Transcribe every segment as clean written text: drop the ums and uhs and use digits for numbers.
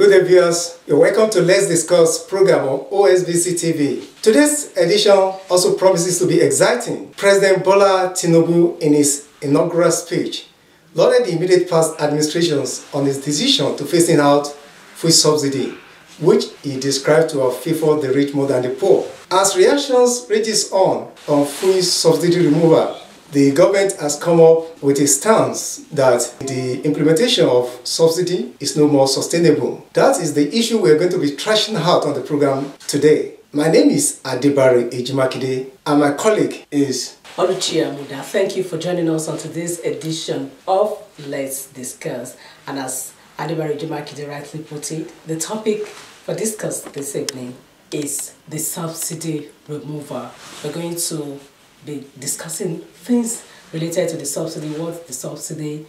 Good day, viewers. You're welcome to Let's Discuss program on OSBC TV. Today's edition also promises to be exciting. President Bola Tinubu, in his inaugural speech, lauded the immediate past administrations on his decision to phasing out fuel subsidy, which he described to have favored the rich more than the poor. As reactions rages on fuel subsidy removal, the government has come up with a stance that the implementation of subsidy is no more sustainable. That is the issue we're going to be trashing out on the program today. My name is Adebare Ejimakide and my colleague is Olusegun Lana. Thank you for joining us on today's edition of Let's Discuss. And as Adebare Ejimakide rightly put it, the topic for discuss this evening is the subsidy removal. We're going to be discussing things related to the subsidy, what the subsidy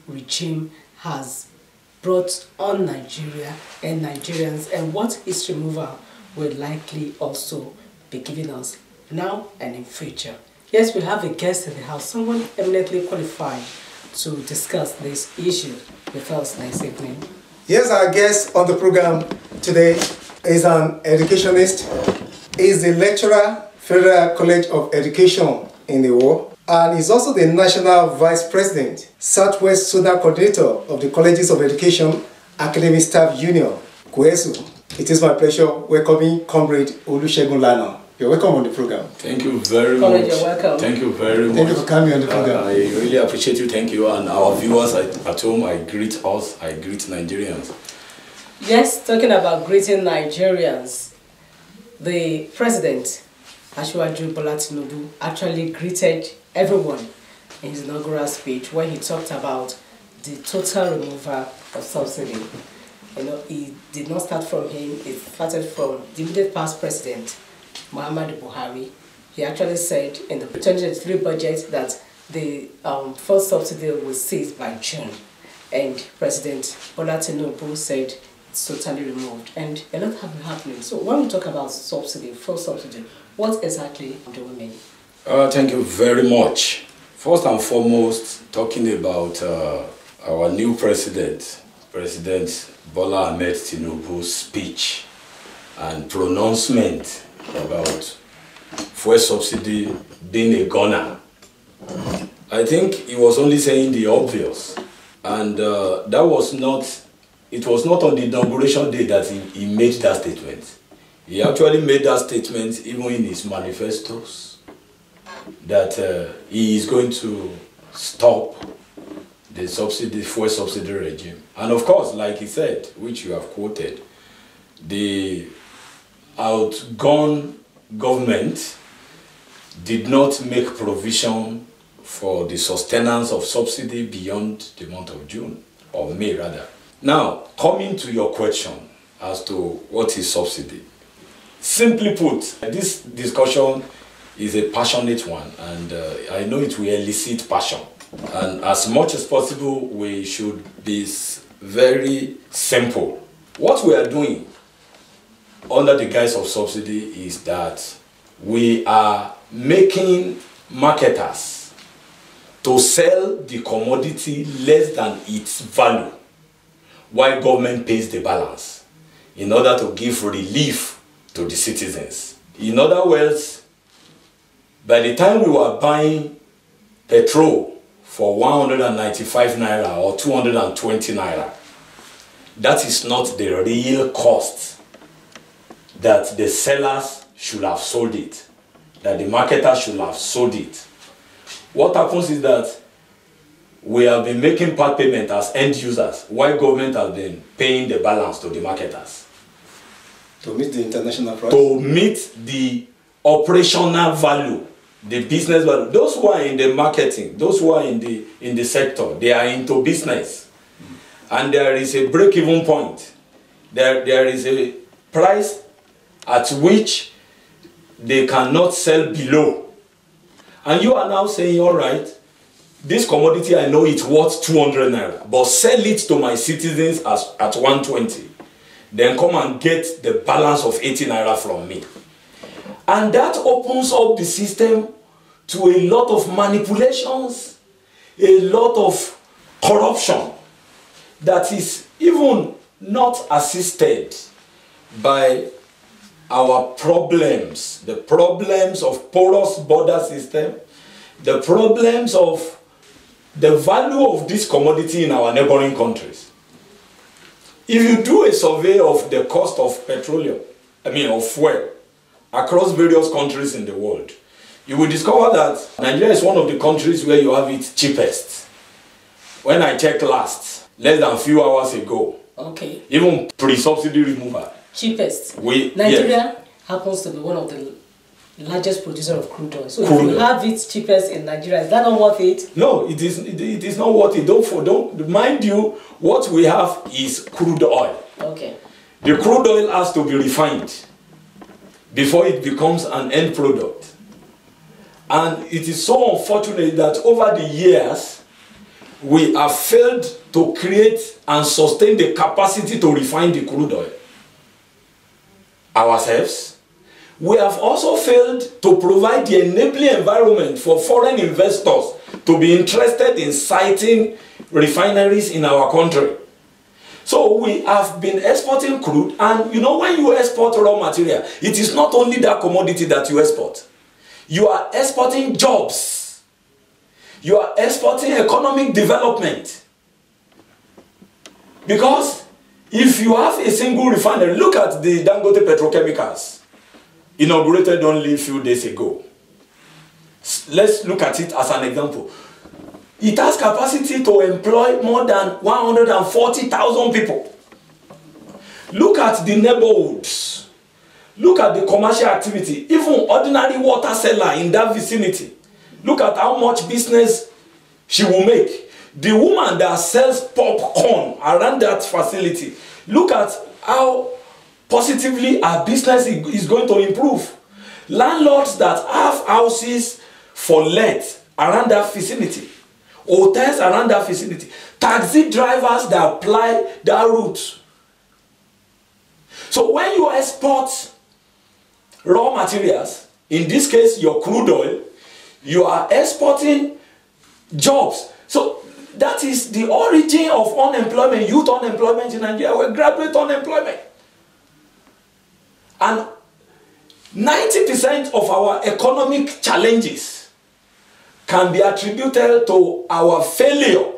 regime has brought on Nigeria and Nigerians, and what its removal will likely also be giving us now and in future. Yes, we have a guest in the house, someone eminently qualified to discuss this issue with us this evening. Yes, our guest on the program today is an educationist. He is the lecturer, Federal College of Education in the War, and is also the National Vice President, Southwest Zonal Coordinator of the Colleges of Education Academic Staff Union, KUESU. It is my pleasure welcoming Comrade Olusegun Lana. You're welcome on the program. Thank you very Comrade, much. you're welcome. Thank you very much. Thank you for coming on the program. I really appreciate you. Thank you. And our viewers at home, I greet us, I greet Nigerians. Yes, talking about greeting Nigerians, the President, Asiwaju Bola Tinubu, actually greeted everyone in his inaugural speech when he talked about the total removal of subsidy. You know, it did not start from him, it started from the immediate past president, Muhammadu Buhari. He actually said in the 2023 budget that the first subsidy will cease by June. And President Bola Tinubu said it's totally removed. And a lot have been happening. So when we talk about subsidy, first subsidy, what exactly do we mean? Thank you very much. First and foremost, talking about our new president, President Bola Ahmed Tinubu's speech and pronouncement about fuel subsidy being a gunner. I think he was only saying the obvious, and that was not, it was not on the inauguration day that he made that statement. He actually made that statement even in his manifestos, that he is going to stop the fuel subsidy regime. And of course, like he said, which you have quoted, the outgone government did not make provision for the sustenance of subsidy beyond the month of June, or May rather. Now, coming to your question as to what is subsidy. Simply put, this discussion is a passionate one, and I know it will elicit passion. And as much as possible, we should be very simple. What we are doing under the guise of subsidy is that we are making marketers to sell the commodity less than its value, while government pays the balance in order to give relief to the citizens. In other words, by the time we were buying petrol for 195 naira or 220 naira, that is not the real cost that the sellers should have sold it, that the marketers should have sold it. What happens is that we have been making part payment as end users, while government has been paying the balance to the marketers. To meet the international price? To meet the operational value, the business value. Those who are in the marketing, those who are in the sector, they are into business. And there is a break-even point. There is a price at which they cannot sell below. And you are now saying, all right, this commodity, I know it's worth 200 naira, but sell it to my citizens at 120. Then come and get the balance of 80 naira from me. And that opens up the system to a lot of manipulations, a lot of corruption that is even not assisted by our problems, the problems of porous border system, the problems of the value of this commodity in our neighboring countries. If you do a survey of the cost of petroleum, of fuel, across various countries in the world, you will discover that Nigeria is one of the countries where you have it cheapest. When I checked last, less than a few hours ago, okay, even pre-subsidy removal. Cheapest. Nigeria happens to be one of the largest producer of crude oil. So if you have it cheapest in Nigeria, is that not worth it? No, it is not worth it. Don't mind you, what we have is crude oil. Okay. The crude oil has to be refined before it becomes an end product. And it is so unfortunate that over the years, we have failed to create and sustain the capacity to refine the crude oil ourselves. We have also failed to provide the enabling environment for foreign investors to be interested in siting refineries in our country. So we have been exporting crude, and when you export raw material, it is not only that commodity that you export. You are exporting jobs. You are exporting economic development. Because if you have a single refinery, look at the Dangote Petrochemicals, inaugurated only a few days ago. Let's look at it as an example. It has capacity to employ more than 140,000 people. Look at the neighborhoods. Look at the commercial activity. Even ordinary water seller in that vicinity. Look at how much business she will make. The woman that sells popcorn around that facility, look at how positively our business is going to improve. Landlords that have houses for let around that vicinity, hotels around that vicinity, taxi drivers that apply that route. So when you export raw materials, in this case your crude oil, you are exporting jobs. So that is the origin of unemployment, youth unemployment in Nigeria, or graduate unemployment. And 90% of our economic challenges can be attributed to our failure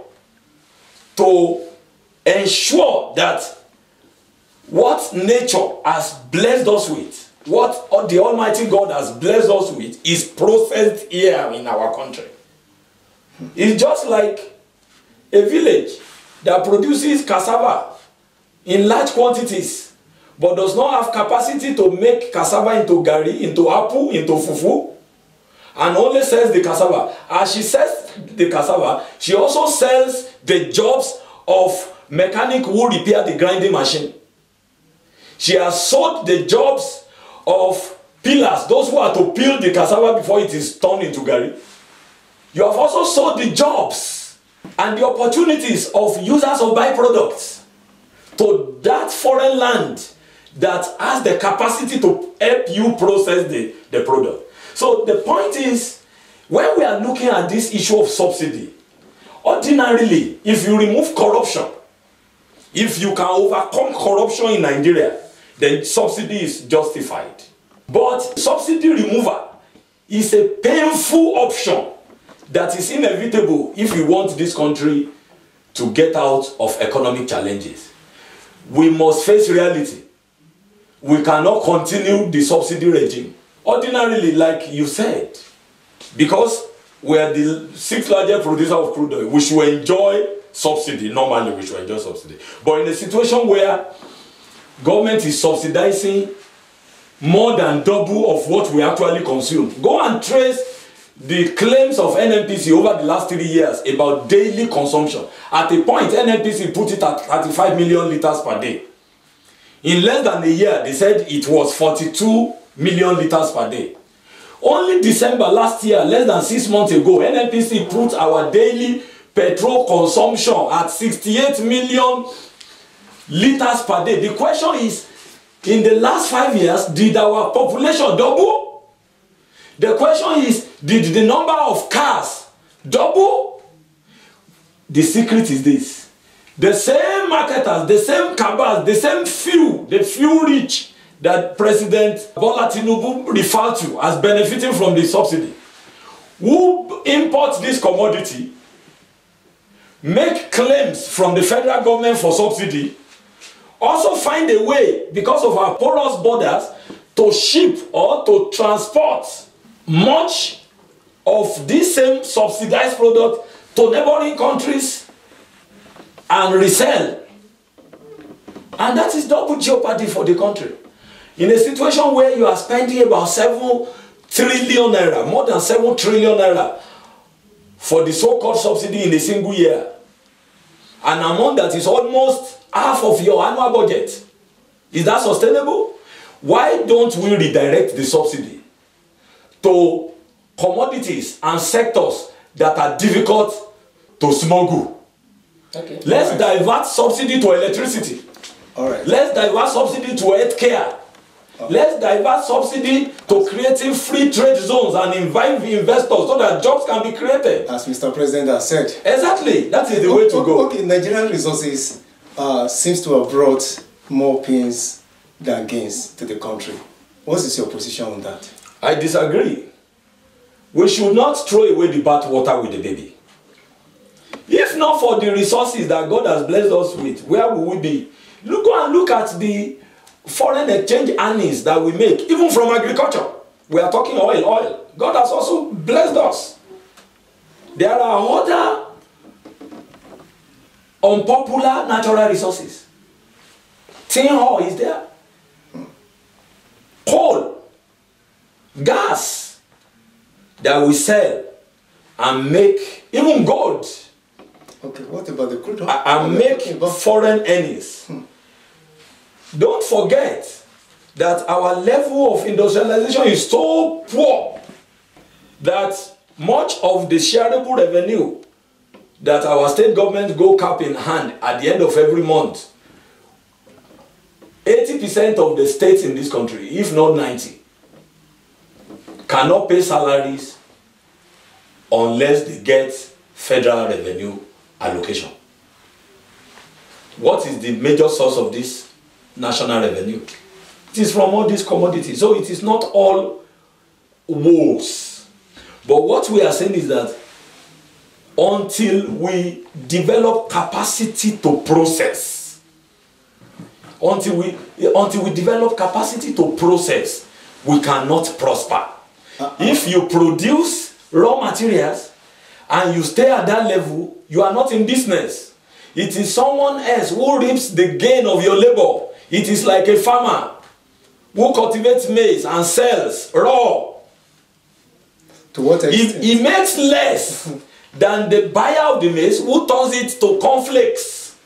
to ensure that what nature has blessed us with, what the Almighty God has blessed us with, is processed here in our country. It's just like a village that produces cassava in large quantities but does not have capacity to make cassava into gari, into apple, into fufu, and only sells the cassava. As she sells the cassava, she also sells the jobs of mechanic who repair the grinding machine. She has sold the jobs of peelers, those who are to peel the cassava before it is turned into gari. You have also sold the jobs and the opportunities of users of byproducts to that foreign land that has the capacity to help you process the product. So the point is, when we are looking at this issue of subsidy, ordinarily, if you remove corruption, if you can overcome corruption in Nigeria, then subsidy is justified. But subsidy removal is a painful option that is inevitable if we want this country to get out of economic challenges. We must face reality. We cannot continue the subsidy regime. Ordinarily, like you said, because we are the 6th largest producer of crude oil, we should enjoy subsidy. Normally, we should enjoy subsidy. But in a situation where government is subsidizing more than double of what we actually consume, go and trace the claims of NNPC over the last 3 years about daily consumption. At a point, NNPC put it at 35 million liters per day. In less than a year, they said it was 42 million liters per day. Only December last year, less than 6 months ago, NNPC put our daily petrol consumption at 68 million liters per day. The question is, in the last 5 years, did our population double? The question is, did the number of cars double? The secret is this: The same marketers, the same cabals, the same few, the few rich that President Bola Tinubu referred to as benefiting from the subsidy, who import this commodity, make claims from the federal government for subsidy, also find a way, because of our porous borders, to ship or to transport much of this same subsidized product to neighboring countries and resell. And that is double jeopardy for the country. In a situation where you are spending about 7 trillion naira, more than 7 trillion naira for the so-called subsidy in a single year, an amount that is almost half of your annual budget. Is that sustainable? Why don't we redirect the subsidy to commodities and sectors that are difficult to smuggle? Okay. Let's divert subsidy to electricity. All right. Let's divert subsidy to health care. Let's divert subsidy to creating free trade zones and invite investors so that jobs can be created. As Mr. President has said. Exactly. That is the way to go. Okay, Nigerian resources seems to have brought more pains than gains to the country. What is your position on that? I disagree. We should not throw away the bathwater with the baby. If not for the resources that God has blessed us with, where will we be? Go and look at the foreign exchange earnings that we make, even from agriculture. We are talking oil. God has also blessed us. There are other unpopular natural resources. Tin oil is there. Coal, gas that we sell and make, even gold. Okay, what about the crude oil? And make foreign earnings. Don't forget that our level of industrialization is so poor that much of the shareable revenue that our state government go cap in hand at the end of every month, 80% of the states in this country, if not 90, cannot pay salaries unless they get federal revenue allocation. What is the major source of this national revenue? It is from all these commodities. So it is not all woes. But what we are saying is that until we develop capacity to process, until we develop capacity to process, we cannot prosper. If you produce raw materials and you stay at that level, you are not in business. It is someone else who reaps the gain of your labor. It is like a farmer who cultivates maize and sells raw. To what extent? He makes less than the buyer of the maize who turns it to cornflakes.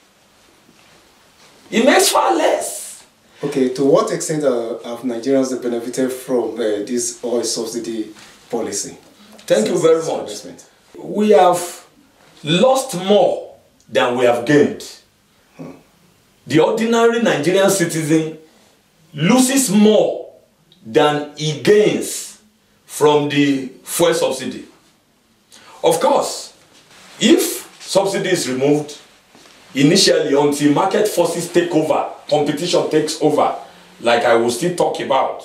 He makes far less. Okay, to what extent have Nigerians benefited from this oil subsidy policy? Thank you very much. We have lost more than we have gained. The ordinary Nigerian citizen loses more than he gains from the fuel subsidy. Of course, if subsidy is removed initially until market forces take over, competition takes over, like I will still talk about.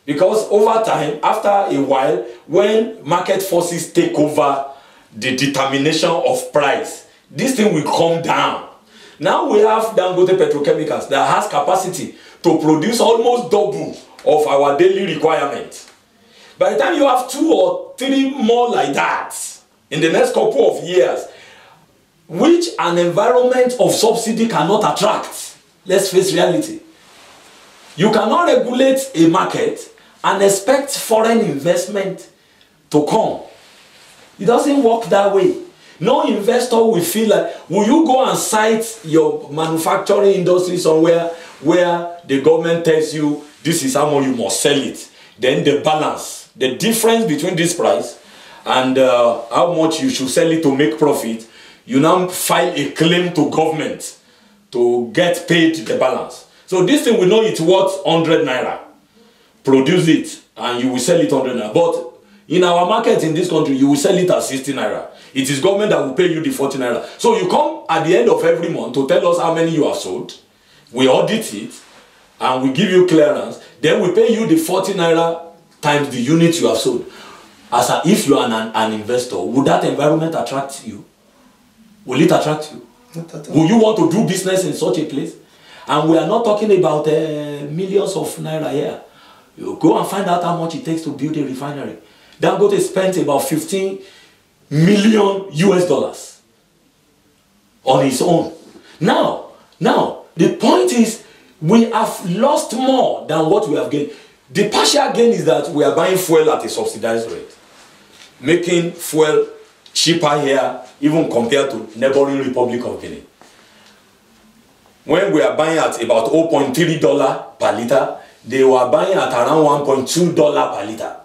Because over time, after a while, when market forces take over the determination of price, this thing will come down. Now we have Dangote Petrochemicals that has capacity to produce almost double of our daily requirement. By the time you have 2 or 3 more like that in the next couple of years, which an environment of subsidy cannot attract, let's face reality. You cannot regulate a market and expect foreign investment to come. It doesn't work that way. No investor will feel like, will you go and site your manufacturing industry somewhere where the government tells you this is how much you must sell it? Then the balance, the difference between this price and how much you should sell it to make profit, you now file a claim to government to get paid the balance. So this thing we know it's worth 100 naira. Produce it and you will sell it 100 naira. But In our market in this country, you will sell it at 60 naira. It is government that will pay you the 40 naira. So you come at the end of every month to tell us how many you have sold. We audit it and we give you clearance. Then we pay you the 40 naira times the unit you have sold. If you are an investor, would that environment attract you? Will it attract you? Not at all. Will you want to do business in such a place? And we are not talking about millions of naira here. You go and find out how much it takes to build a refinery. Dangote spent about 15 million US dollars on his own. Now, the point is, we have lost more than what we have gained. The partial gain is that we are buying fuel at a subsidized rate, making fuel cheaper here, even compared to neighboring Republic of Guinea. When we are buying at about $0.3 per liter, they were buying at around $1.2 per liter.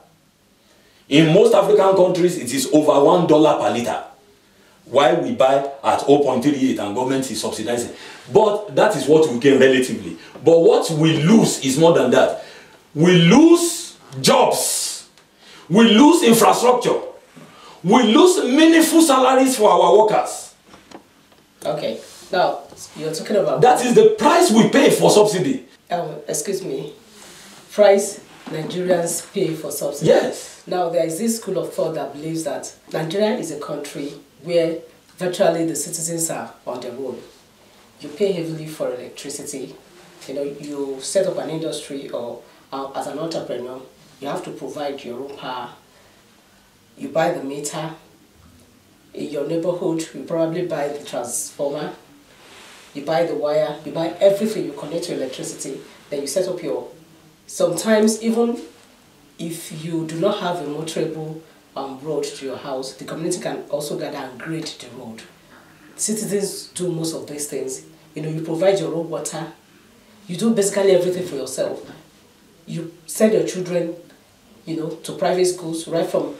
In most African countries, it is over $1 per liter. Why we buy at 0.38 and government is subsidizing. But that is what we gain relatively. But what we lose is more than that. We lose jobs. We lose infrastructure. We lose meaningful salaries for our workers. Okay, now you're talking about... That is the price we pay for subsidy. Excuse me. Price Nigerians pay for subsidy. Yes. Now there is this school of thought that believes that Nigeria is a country where virtually the citizens are on their own. You pay heavily for electricity. You know, you set up an industry or as an entrepreneur, you have to provide your own power. You buy the meter. In your neighborhood, you probably buy the transformer. You buy the wire. You buy everything. You connect to electricity. Then you set up your... Sometimes even if you do not have a motorable road to your house, the community can also gather and grade the road. Citizens do most of these things. You know, you provide your own water. You do basically everything for yourself. You send your children, you know, to private schools right from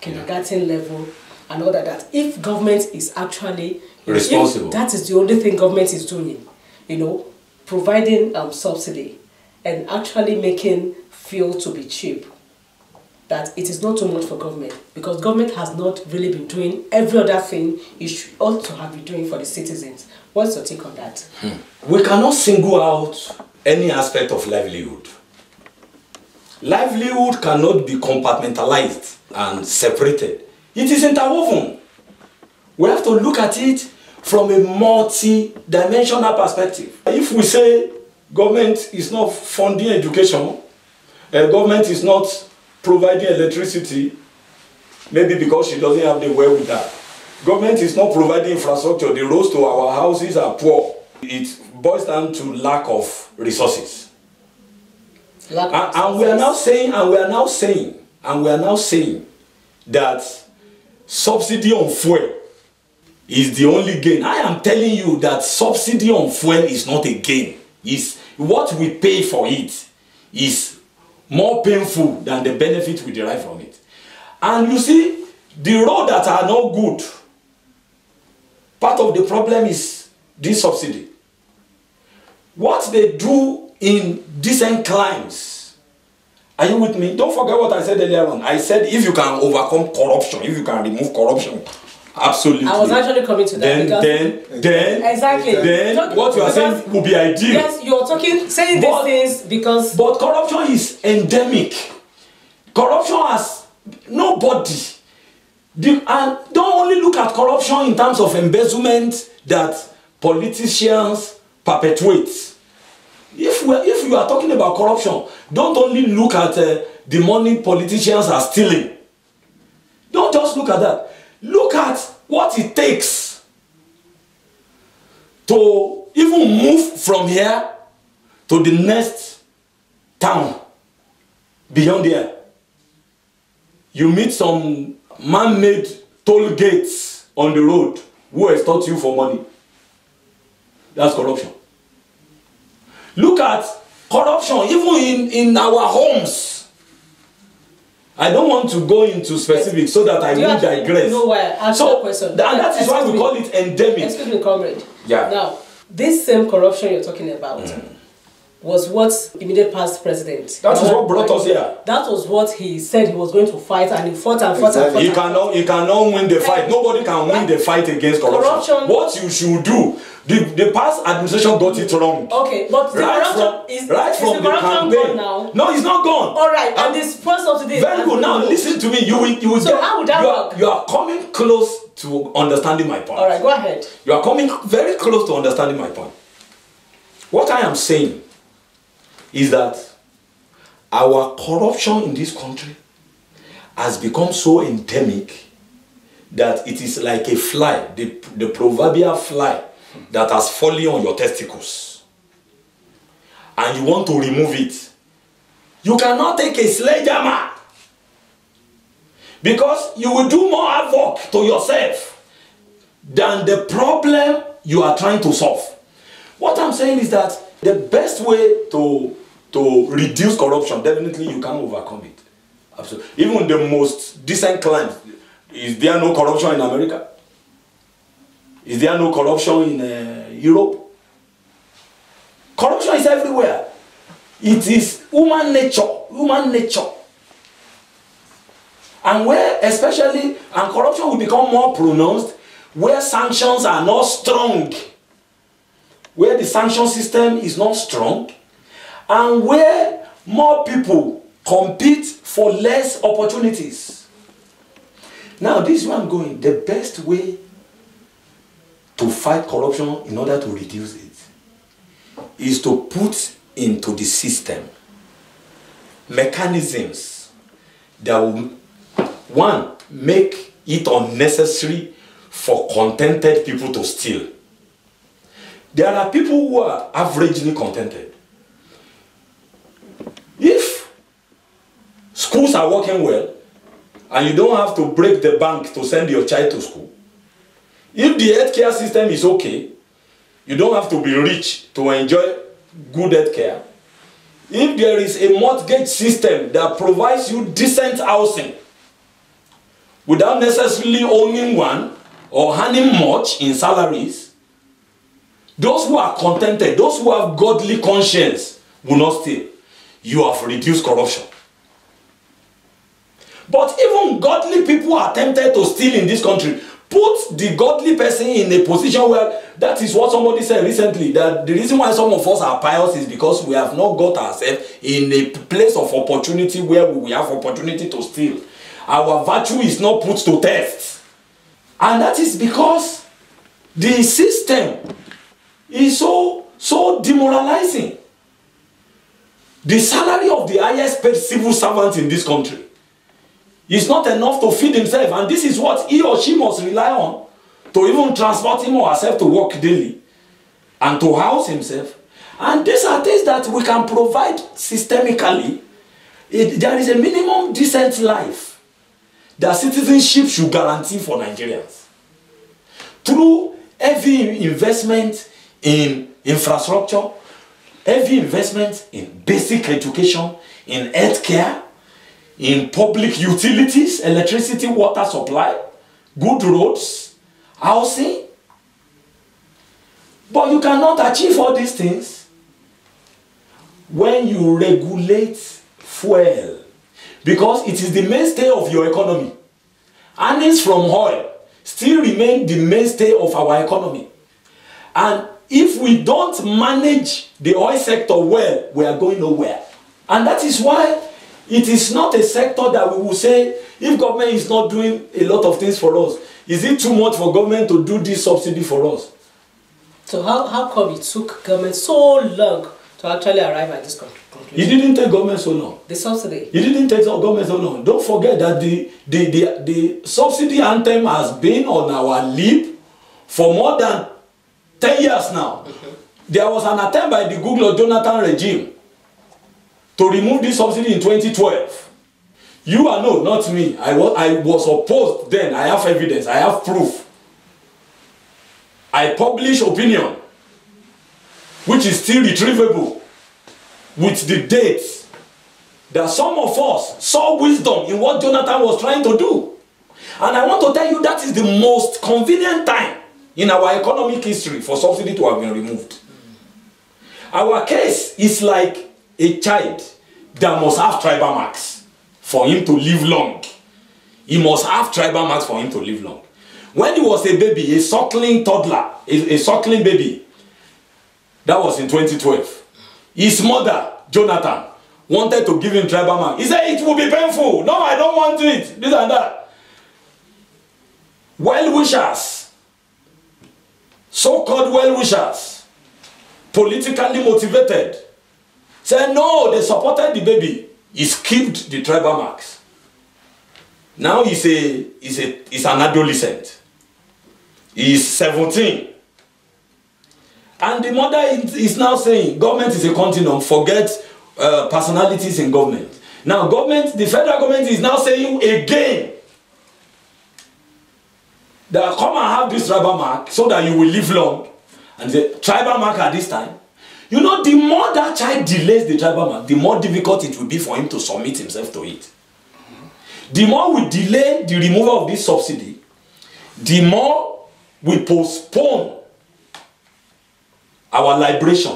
kindergarten level and all that. If government is actually responsible, that is the only thing government is doing, you know, providing subsidy and actually making fuel to be cheap, that it is not too much for government, because government has not really been doing every other thing it should also have been doing for the citizens. What's your take on that? We cannot single out any aspect of livelihood. Livelihood cannot be compartmentalized and separated. It is interwoven. We have to look at it from a multi-dimensional perspective. If we say government is not funding education, government is not providing electricity, maybe because she doesn't have the wherewithal. Government is not providing infrastructure, the roads to our houses are poor. It boils down to lack of resources. And we are now saying that subsidy on fuel is the only gain. I am telling you that subsidy on fuel is not a gain. It's what we pay for it is more painful than the benefit we derive from it. And you see, the roads that are not good, part of the problem is this subsidy. What they do in decent climes, are you with me? Don't forget what I said earlier on. I said if you can overcome corruption, if you can remove corruption, absolutely. I was actually coming to that. Then what you are saying will be ideal. Yes, you're saying these things because... But corruption is endemic. Corruption has nobody. And don't only look at corruption in terms of embezzlement that politicians perpetuate. If you are talking about corruption, don't only look at the money politicians are stealing. Don't just look at that. Look at what it takes to even move from here to the next town beyond there. You meet some man-made toll gates on the road who extort you for money. That's corruption. Look at corruption even in our homes. I don't want to go into specifics so that I won't digress. You know why I asked that question? And that is why we call it endemic. Excuse me, comrade. Yeah. Now, this same corruption you're talking about, was what immediate past president. That is what brought us here. That was what he said he was going to fight, and he fought and fought and fought. He cannot win the fight. Nobody can win the fight against corruption. What you should do, the past administration got it wrong. Okay, but the corruption is from the campaign. Now? No, it's not gone. All right, and this first of today. Very good. Now listen to me. You will so how would that work? You are coming close to understanding my point. All right, go ahead. You are coming very close to understanding my point. What I am saying is that our corruption in this country has become so endemic that it is like a fly, the proverbial fly that has fallen on your testicles, and you want to remove it. You cannot take a sledgehammer, because you will do more havoc to yourself than the problem you are trying to solve. What I'm saying is that the best way to reduce corruption, definitely you can overcome it. Absolutely. Even the most decent clients, is there no corruption in America? Is there no corruption in Europe? Corruption is everywhere. It is human nature. And where especially, and corruption will become more pronounced where sanctions are not strong. Where the sanction system is not strong, and where more people compete for less opportunities. Now, this is where I'm going. The best way to fight corruption in order to reduce it is to put into the system mechanisms that will, one, make it unnecessary for contented people to steal. There are people who are averagely contented. If schools are working well, and you don't have to break the bank to send your child to school, if the healthcare system is okay, you don't have to be rich to enjoy good healthcare. If there is a mortgage system that provides you decent housing without necessarily owning one or earning much in salaries, those who are contented, those who have godly conscience will not steal. You have reduced corruption. But even godly people are tempted to steal in this country. Put the godly person in a position where, that is what somebody said recently, that the reason why some of us are pious is because we have not got ourselves in a place of opportunity where we have opportunity to steal. Our virtue is not put to test. And that is because the system is so demoralizing. The salary of the highest paid civil servant in this country is not enough to feed himself, and this is what he or she must rely on to even transport him or herself to work daily and to house himself. And these are things that we can provide systemically. There is a minimum decent life that citizenship should guarantee for Nigerians through heavy investment in infrastructure, heavy investment in basic education, in healthcare, in public utilities, electricity, water supply, good roads, housing. But you cannot achieve all these things when you regulate fuel, because it is the mainstay of your economy. Earnings from oil still remain the mainstay of our economy. And if we don't manage the oil sector well, we are going nowhere. And that is why it is not a sector that we will say, if government is not doing a lot of things for us, is it too much for government to do this subsidy for us? So how come it took government so long to actually arrive at this conclusion? It didn't take government so long. The subsidy? It didn't take government so long. Don't forget that the subsidy anthem has been on our lip for more than 10 years now. There was an attempt by the Goodluck Jonathan regime to remove this subsidy in 2012. You are no, not me. I was opposed then. I have evidence. I have proof. I publish opinion, which is still retrievable with the dates, that some of us saw wisdom in what Jonathan was trying to do. And I want to tell you that is the most convenient time in our economic history for subsidy to have been removed. Our case is like a child that must have tribal marks for him to live long. He must have tribal marks for him to live long. When he was a baby, a suckling toddler, a suckling baby, that was in 2012, his mother, Jonathan, wanted to give him tribal mark. He said, it will be painful. No, I don't want it. This and that. Well-wishers, so-called well-wishers, politically motivated, said no, they supported the baby. He skipped the tribal marks. Now he's an adolescent. He's 17. And the mother is now saying, government is a continuum, forget personalities in government. Now government, the federal government is now saying again, that come and have this tribal mark so that you will live long. And the tribal mark at this time, you know, the more that child delays the tribal mark, the more difficult it will be for him to submit himself to it. The more we delay the removal of this subsidy, the more we postpone our liberation.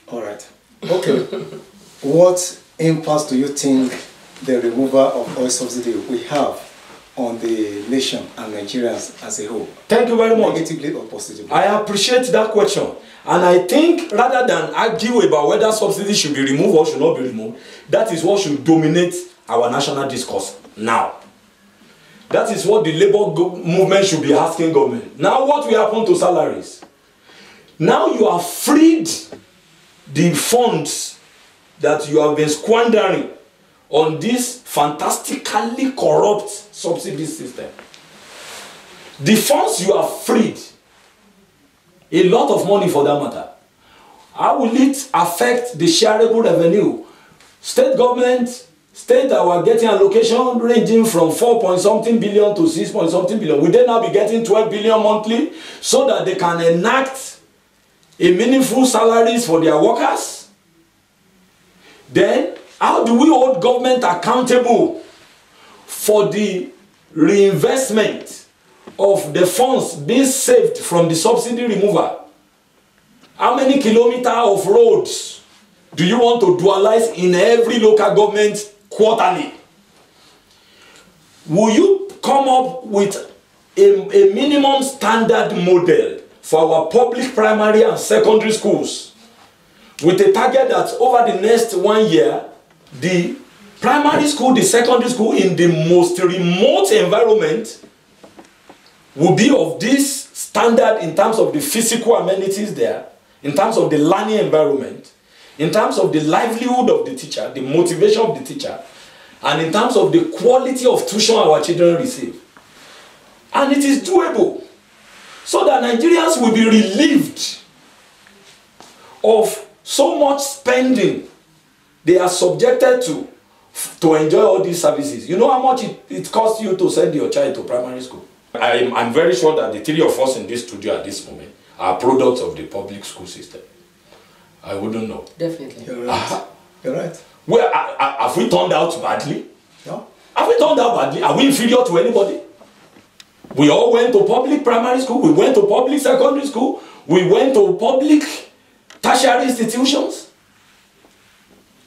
All right. Okay. What impact do you think the removal of oil subsidy will have on the nation and Nigerians as a whole? Thank you very much. Negatively or positively? I appreciate that question. And I think rather than argue about whether subsidy should be removed or should not be removed, that is what should dominate our national discourse now. That is what the labor movement should be asking government. Now what will happen to salaries? Now you have freed the funds that you have been squandering on this fantastically corrupt subsidy system. The funds you have freed, a lot of money for that matter. How will it affect the shareable revenue? State government, state that were getting allocation ranging from 4-point-something billion to 6-point-something billion. Will they now be getting 12 billion monthly so that they can enact a meaningful salaries for their workers? Then, how do we hold government accountable for the reinvestment of the funds being saved from the subsidy removal? How many kilometers of roads do you want to dualize in every local government quarterly? Will you come up with a minimum standard model for our public primary and secondary schools with a target that over the next 1 year, the primary school, the secondary school in the most remote environment will be of this standard in terms of the physical amenities there, in terms of the learning environment, in terms of the livelihood of the teacher, the motivation of the teacher, and in terms of the quality of tuition our children receive. And it is doable, so that Nigerians will be relieved of so much spending they are subjected to enjoy all these services. You know how much it costs you to send your child to primary school? I'm very sure that the three of us in this studio at this moment are products of the public school system. I wouldn't know. Definitely. You're right. You're right. Well, have we turned out badly? No. Have we turned out badly? Are we inferior to anybody? We all went to public primary school. We went to public secondary school. We went to public tertiary institutions.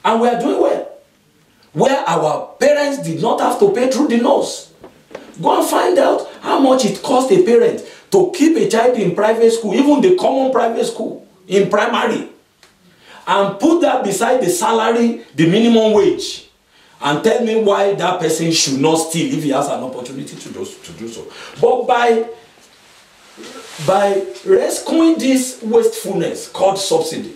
And we are doing well. Where our parents did not have to pay through the nose. Go and find out how much it costs a parent to keep a child in private school, even the common private school, in primary. And put that beside the salary, the minimum wage. And tell me why that person should not steal if he has an opportunity to do so. But by rescuing this wastefulness called subsidy,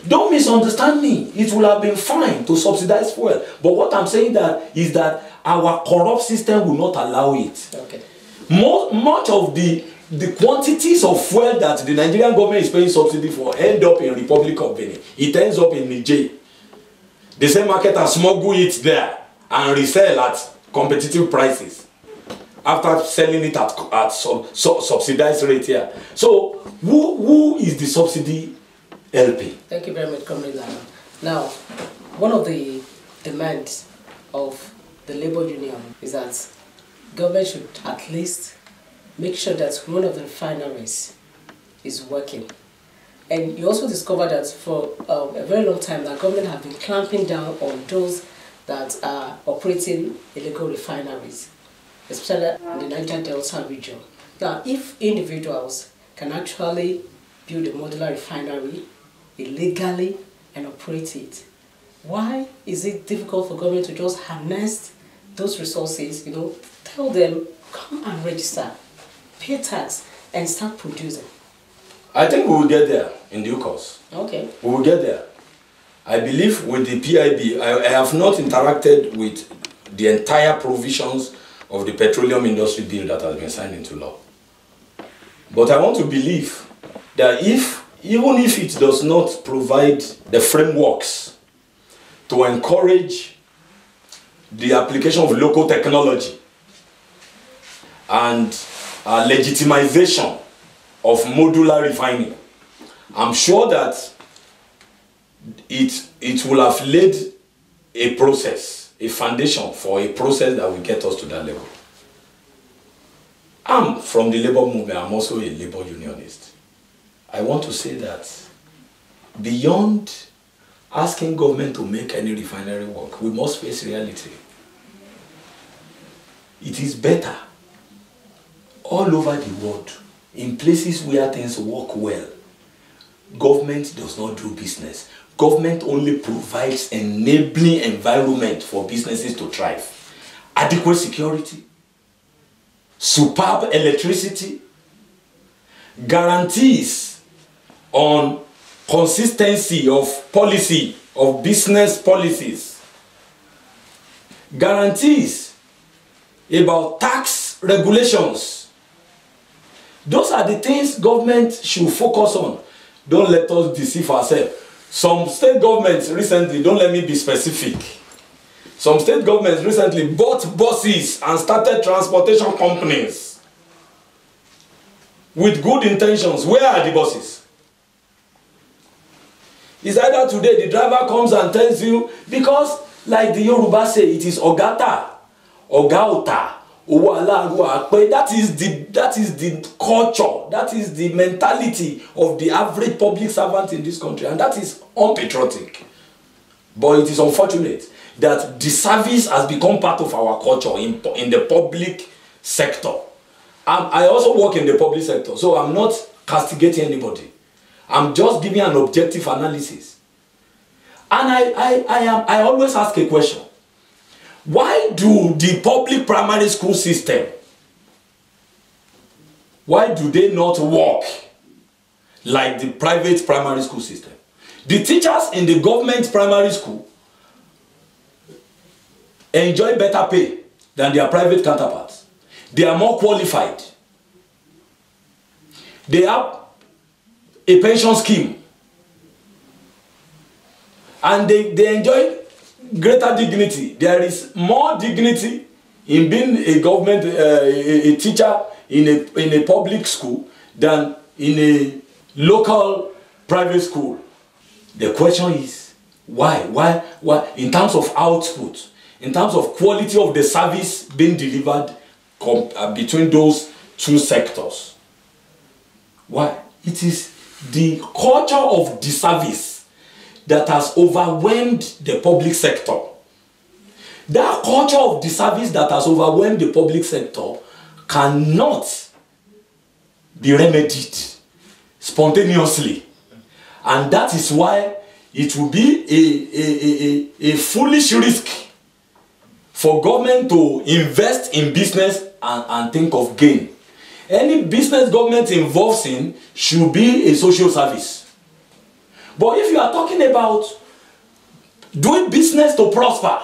don't misunderstand me. It will have been fine to subsidize fuel. But what I'm saying is that our corrupt system will not allow it. Okay. Much of the quantities of fuel that the Nigerian government is paying subsidy for end up in Republic of Benin. It ends up in Niger. The same market and smuggle it there and resell at competitive prices after selling it at subsidized rate here. So who is the subsidy helping? Thank you very much, Comrade Lana. Now, one of the demands of the labor union is that government should at least make sure that one of the refineries is working. And you also discovered that for a very long time, the government have been clamping down on those that are operating illegal refineries, especially in the Niger Delta region. Now, if individuals can actually build a modular refinery illegally and operate it, why is it difficult for government to just harness those resources, tell them, come and register, pay tax, and start producing? I think we will get there in due course. Okay. We will get there. I believe with the PIB, I have not interacted with the entire provisions of the petroleum industry bill that has been signed into law. But I want to believe that even if it does not provide the frameworks to encourage the application of local technology and legitimization of modular refining, I'm sure that it will have laid a process, a foundation for a process that will get us to that level. I'm from the labor movement. I'm also a labor unionist. I want to say that beyond asking government to make any refinery work, we must face reality. It is better all over the world, in places where things work well, government does not do business. Government only provides enabling environment for businesses to thrive. Adequate security, superb electricity, guarantees on consistency of policy, of business policies, guarantees about tax regulations. Those are the things government should focus on. Don't let us deceive ourselves. Some state governments recently, don't let me be specific, some state governments recently bought buses and started transportation companies with good intentions. Where are the buses? It's either today the driver comes and tells you, because like the Yoruba say, it is Ogata, Ogauta, that is the culture, that is the mentality of the average public servant in this country, and that is unpatriotic. But it is unfortunate that the service has become part of our culture in the public sector. I also work in the public sector, so I'm not castigating anybody. I'm just giving an objective analysis. And I always ask a question. Why do the public primary school system, why do they not work like the private primary school system? The teachers in the government primary school enjoy better pay than their private counterparts. They are more qualified. They have a pension scheme. And they enjoy greater dignity. There is more dignity in being a government, a teacher in a public school than in a local private school. The question is, why? In terms of output, in terms of quality of the service being delivered between those two sectors. Why? It is the culture of the service that has overwhelmed the public sector. That culture of the service that has overwhelmed the public sector cannot be remedied spontaneously. And that is why it will be a foolish risk for government to invest in business and think of gain. Any business government involves in should be a social service. But if you are talking about doing business to prosper,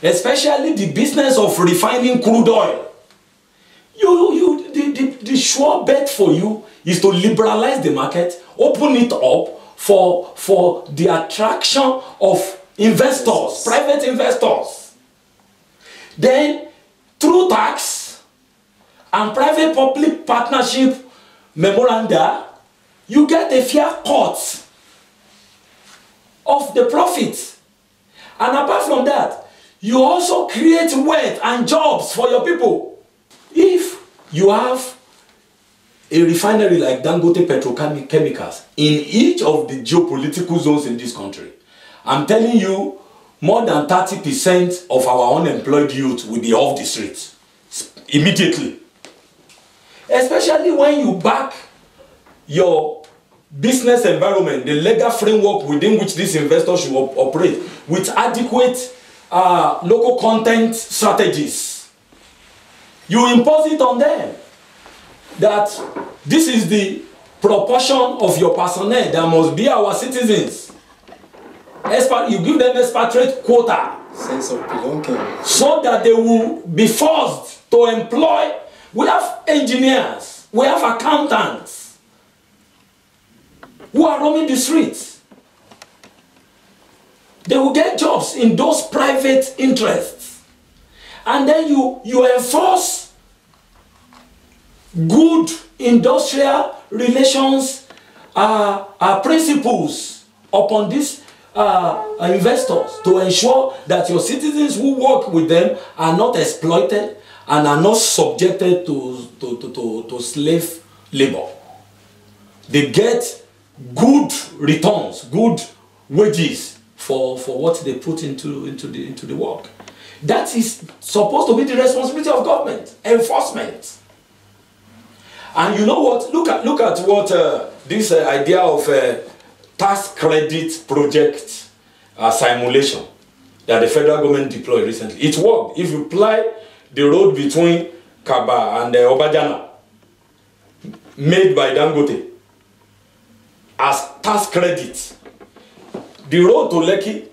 especially the business of refining crude oil, the sure bet for you is to liberalize the market, open it up for the attraction of investors, private investors. Then, through tax and private-public partnership memoranda, you get a fair cut of the profit. And apart from that, you also create wealth and jobs for your people. If you have a refinery like Dangote Petrochemicals in each of the geopolitical zones in this country, I'm telling you, more than 30% of our unemployed youth will be off the streets immediately. Especially when you back your business environment, the legal framework within which these investors should operate, with adequate local content strategies. You impose it on them that this is the proportion of your personnel that must be our citizens. You give them expatriate quota, sense of belonging, so that they will be forced to employ. We have engineers, we have accountants who are roaming the streets. They will get jobs in those private interests. And then you enforce good industrial relations principles upon these investors to ensure that your citizens who work with them are not exploited and are not subjected to slave labor. They get good returns, good wages for what they put into the work. That is supposed to be the responsibility of government, enforcement. And you know what? Look at what this idea of tax credit project simulation that the federal government deployed recently. It worked. If you apply the road between Kaba and Obajana, made by Dangote, as tax credit, the road to Lekki,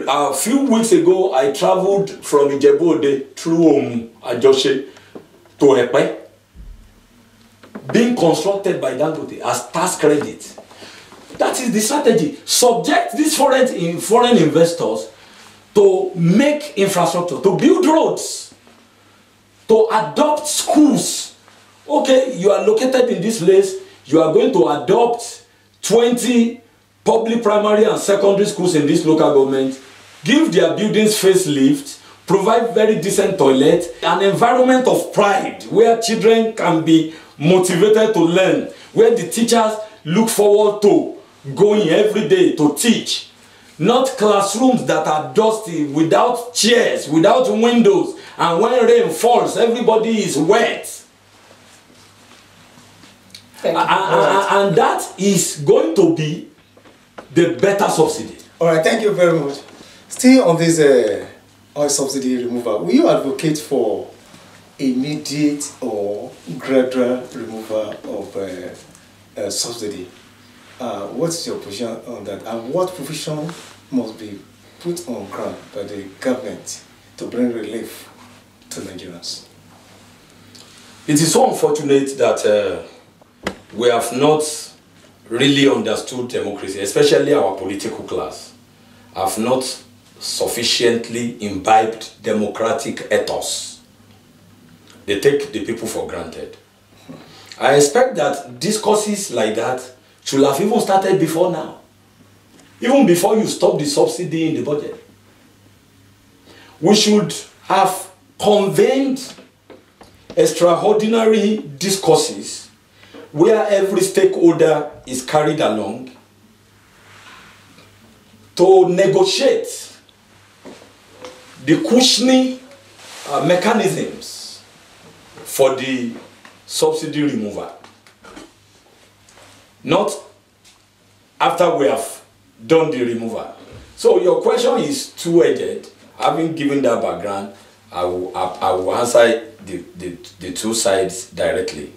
a few weeks ago, I traveled from Ijebu-Ode through Ajoshe to Epe, being constructed by Dangote as tax credit. That is the strategy. Subject these foreign investors to make infrastructure, to build roads, to adopt schools. Okay, you are located in this place, you are going to adopt 20 public primary and secondary schools in this local government, give their buildings facelift, provide very decent toilets, an environment of pride where children can be motivated to learn, where the teachers look forward to going every day to teach. Not classrooms that are dusty, without chairs, without windows, and when rain falls, everybody is wet. And that is going to be the better subsidy. All right, thank you very much. Still on this oil subsidy removal, will you advocate for immediate or gradual removal of subsidy? What's your position on that, and what provision must be put on ground by the government to bring relief to Nigerians? It is so unfortunate that we have not really understood democracy, especially our political class, have not sufficiently imbibed democratic ethos. They take the people for granted. I expect that discourses like that should have even started before now. Even before you stop the subsidy in the budget. We should have convened extraordinary discourses where every stakeholder is carried along to negotiate the cushioning mechanisms for the subsidy removal. Not after we have done the removal. So your question is two-edged. Having given that background, I will answer the two sides directly.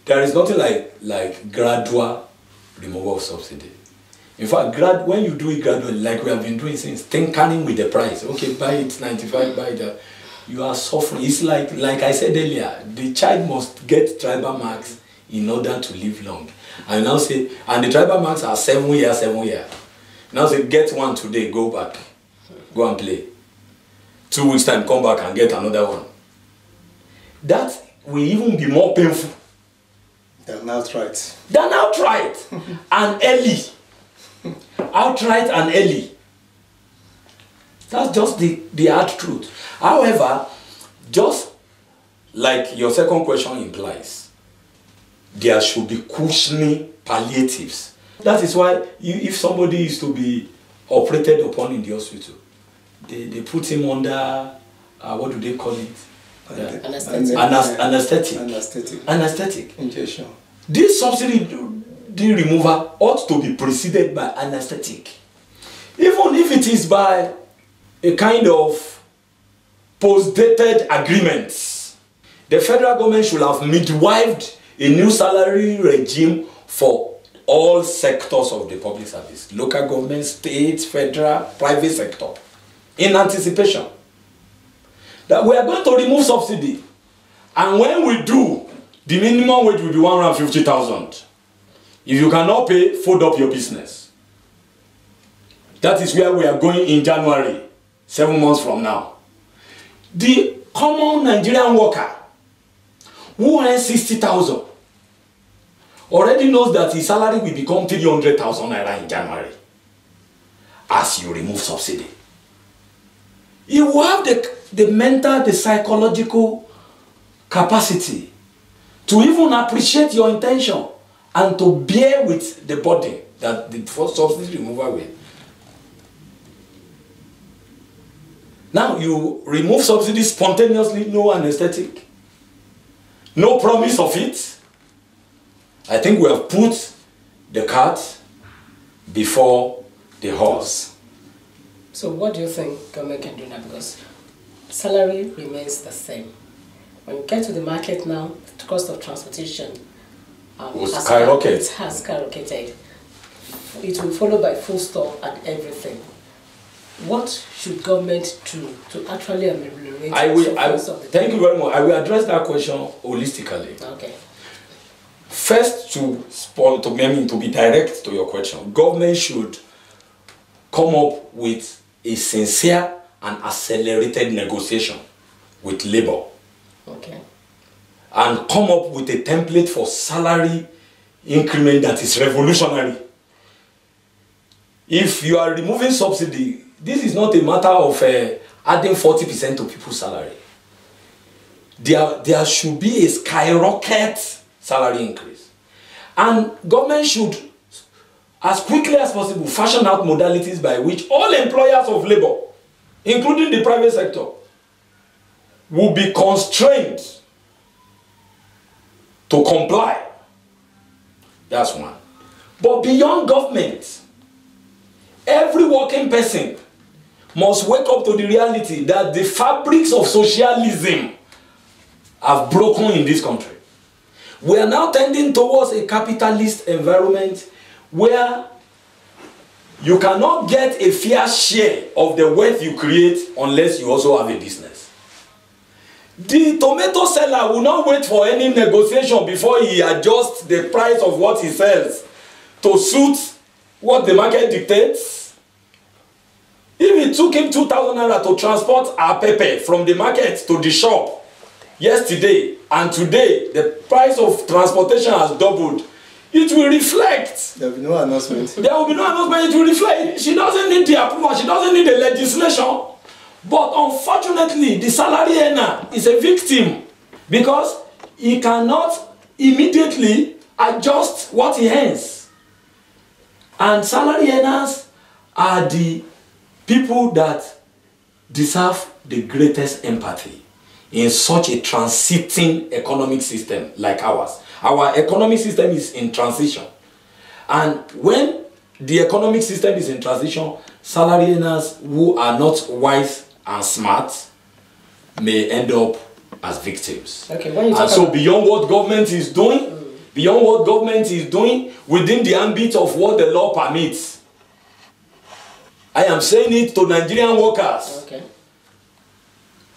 There is nothing like gradual removal of subsidy. In fact, when you do it gradually, like we have been doing since, tinkering with the price. Okay, buy it 95, buy that. You are suffering. It's like I said earlier, the child must get tribal marks in order to live long. And now say, and the tribal marks are 7 years, 7 years. Now say, get one today, go back, go and play. 2 weeks time, come back and get another one. That will even be more painful than outright. And early. Outright and early. That's just the hard truth. However, just like your second question implies, there should be cushioning palliatives. That is why if somebody is to be operated upon in the hospital, they put him under, what do they call it? Anesthetic. Injection. This subsidy removal ought to be preceded by anesthetic. Even if it is by a kind of post-dated agreement, the federal government should have midwifed a new salary regime for all sectors of the public service, local government, state, federal, private sector, in anticipation that we are going to remove subsidy. And when we do, the minimum wage will be 150,000. If you cannot pay, fold up your business. That is where we are going in January, 7 months from now. The common Nigerian worker who earns 60,000 already knows that his salary will become 300,000 naira in January as you remove subsidy. You will have the mental, the psychological capacity to even appreciate your intention and to bear with the burden that the first subsidy removal will. Now you remove subsidy spontaneously, no anesthetic, no promise of it. I think we have put the cart before the horse. So what do you think government can do now? Because salary remains the same. When you get to the market now, the cost of transportation has skyrocketed. It will follow by full stop and everything. What should government do to actually ameliorate thank you very much. I will address that question holistically. Okay. First, to be direct to your question, government should come up with a sincere and accelerated negotiation with labor. Okay. And come up with a template for salary increment that is revolutionary. If you are removing subsidy, this is not a matter of adding 40% to people's salary. There should be a skyrocket salary increase. And government should, as quickly as possible, fashion out modalities by which all employers of labor, including the private sector, will be constrained to comply. That's one. But beyond government, every working person must wake up to the reality that the fabrics of socialism have broken in this country. We are now tending towards a capitalist environment where you cannot get a fair share of the wealth you create unless you also have a business. The tomato seller will not wait for any negotiation before he adjusts the price of what he sells to suit what the market dictates. If it took him 2,000 naira to transport our pepper from the market to the shop yesterday, and today the price of transportation has doubled, it will reflect. There will be no announcement. There will be no announcement. It will reflect. She doesn't need the approval. She doesn't need the legislation. But unfortunately, the salary earner is a victim because he cannot immediately adjust what he earns. And salary earners are the people that deserve the greatest empathy in such a transiting economic system like ours. Our economic system is in transition. And when the economic system is in transition, salary earners who are not wise and smart may end up as victims. Okay, when you talk and so beyond what government is doing, within the ambit of what the law permits, I am saying it to Nigerian workers. Okay.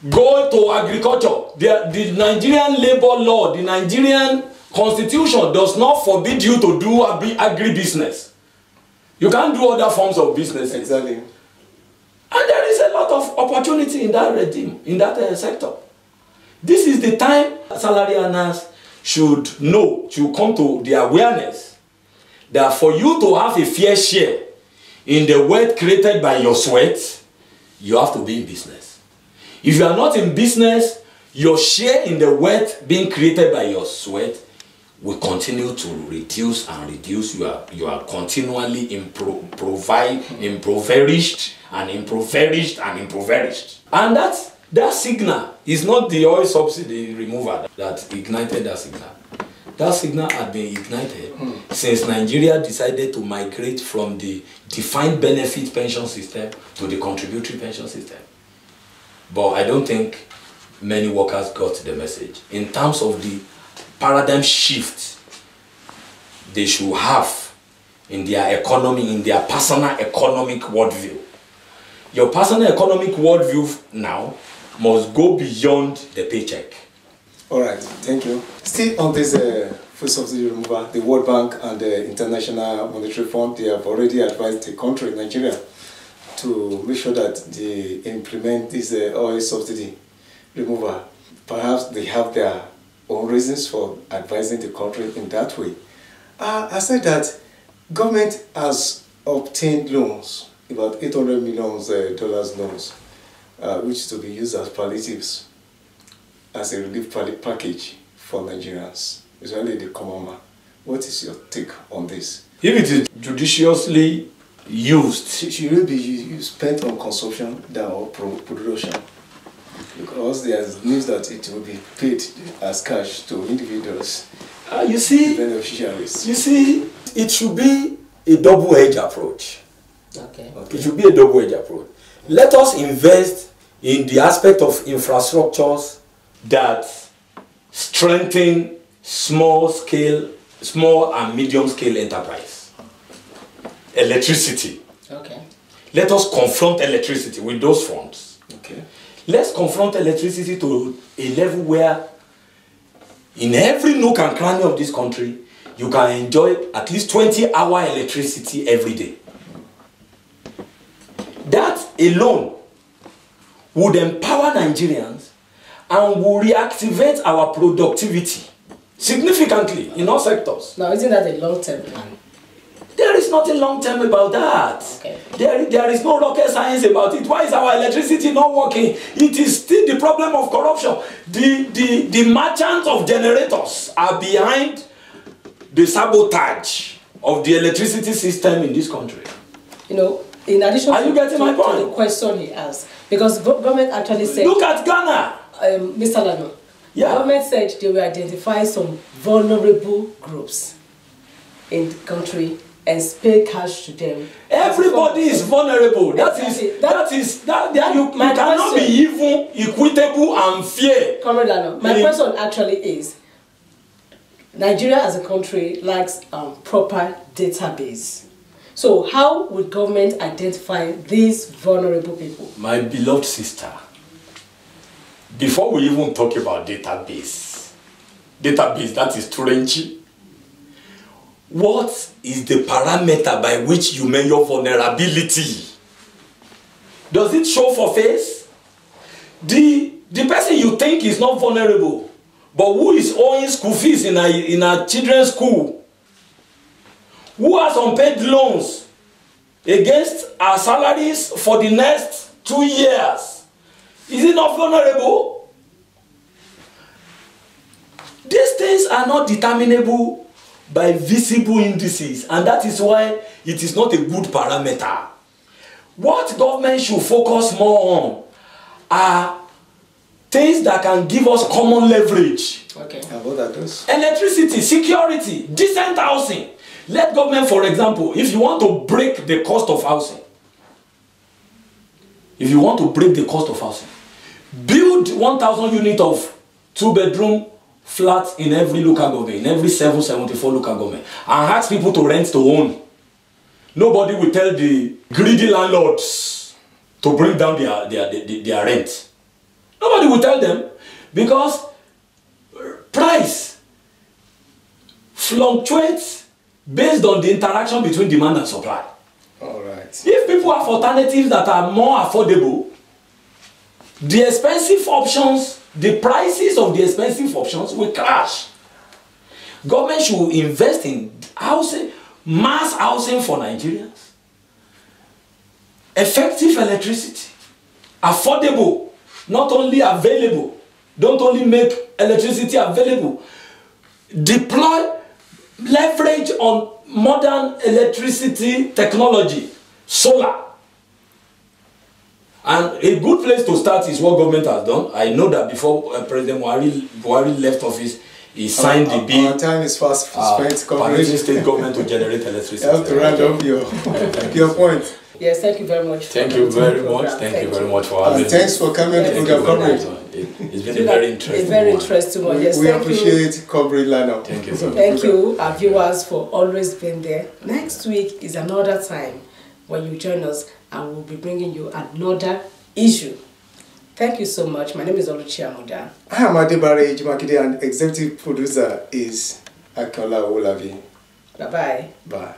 Go to agriculture. The Nigerian labor law, the Nigerian constitution does not forbid you to do agribusiness. You can't do other forms of business. Exactly. And there is a lot of opportunity in that regime, in that sector. This is the time salary earners should come to the awareness that for you to have a fair share in the wealth created by your sweat, you have to be in business. If you are not in business, your share in the wealth being created by your sweat we continue to reduce and reduce, you are continually impoverished and impoverished and impoverished. And that signal is not the oil subsidy removal that ignited that signal. That signal had been ignited since Nigeria decided to migrate from the defined benefit pension system to the contributory pension system. But I don't think many workers got the message. In terms of the paradigm shift they should have in their economy, in their personal economic worldview. Your personal economic worldview now must go beyond the paycheck. All right, thank you. Still on this food subsidy removal, the World Bank and the International Monetary Fund, they have already advised the country, Nigeria, to make sure that they implement this oil subsidy removal. Perhaps they have their own reasons for advising the country in that way. I said that government has obtained loans, about $800 million loans, which is to be used as palliatives, as a relief package for Nigerians, especially the common man. What is your take on this? If it is judiciously used, should it be spent on consumption than on production? Because there is news that it will be paid as cash to individuals. You see, beneficiaries. You see, it should be a double-edged approach. Okay. It should be a double-edged approach. Let us invest in the aspect of infrastructures that strengthen small and medium-scale enterprise. Electricity. Okay. Let us confront electricity with those funds. Okay. Let's confront electricity to a level where in every nook and cranny of this country, you can enjoy at least 20-hour electricity every day. That alone would empower Nigerians and will reactivate our productivity significantly in all sectors. Now, isn't that a long-term plan? There is nothing long-term about that. Okay. There is no rocket science about it. Why is our electricity not working? It is still the problem of corruption. The merchants of generators are behind the sabotage of the electricity system in this country. You know, in addition to the question he asked, because government actually said... Look at Ghana. Mr. Lana, yeah. Government said they will identify some vulnerable groups in the country and pay cash to them. Everybody is vulnerable. You cannot be even equitable and fair. Comrade Lana, my question actually is, Nigeria as a country lacks proper database. So how would government identify these vulnerable people? My beloved sister, before we even talk about database, that is Turenchi. What is the parameter by which you measure vulnerability? Does it show for face? The person you think is not vulnerable, but who is owing school fees in a children's school, who has unpaid loans against our salaries for the next 2 years, is it not vulnerable? These things are not determinable by visible indices, and that is why it is not a good parameter. What government should focus more on are things that can give us common leverage. Okay. What are those? Electricity, security, decent housing. Let government, for example, if you want to break the cost of housing, build 1,000 units of 2-bedroom flats in every local government, in every 774 local government, and ask people to rent to own. Nobody will tell the greedy landlords to bring down their rent. Nobody will tell them, because price fluctuates based on the interaction between demand and supply. All right. If people have alternatives that are more affordable, the expensive options, the prices of the expensive options will crash. Government should invest in housing, mass housing for Nigerians, effective electricity, affordable, not only available. Don't only make electricity available. deploy, leverage on modern electricity technology, solar. And a good place to start is what government has done. I know that before President Buhari left office, he signed the bill. Our time is fast spent. Permitting state government to generate electricity. You have to round up your point. Yes, thank you very much. Thank you very much. Thank you very much for having me. Thanks for coming to the Comrade. It's been a very interesting It's very interesting one. Yes, we appreciate Comrade Lana. Thank you so much. Thank you, our viewers, for always being there. Next week is another time when you join us and we'll be bringing you another issue. Thank you so much. My name is Olusegun Lana. I am Adebare Ejimakide and executive producer is Akola Olavi. Bye-bye. Bye.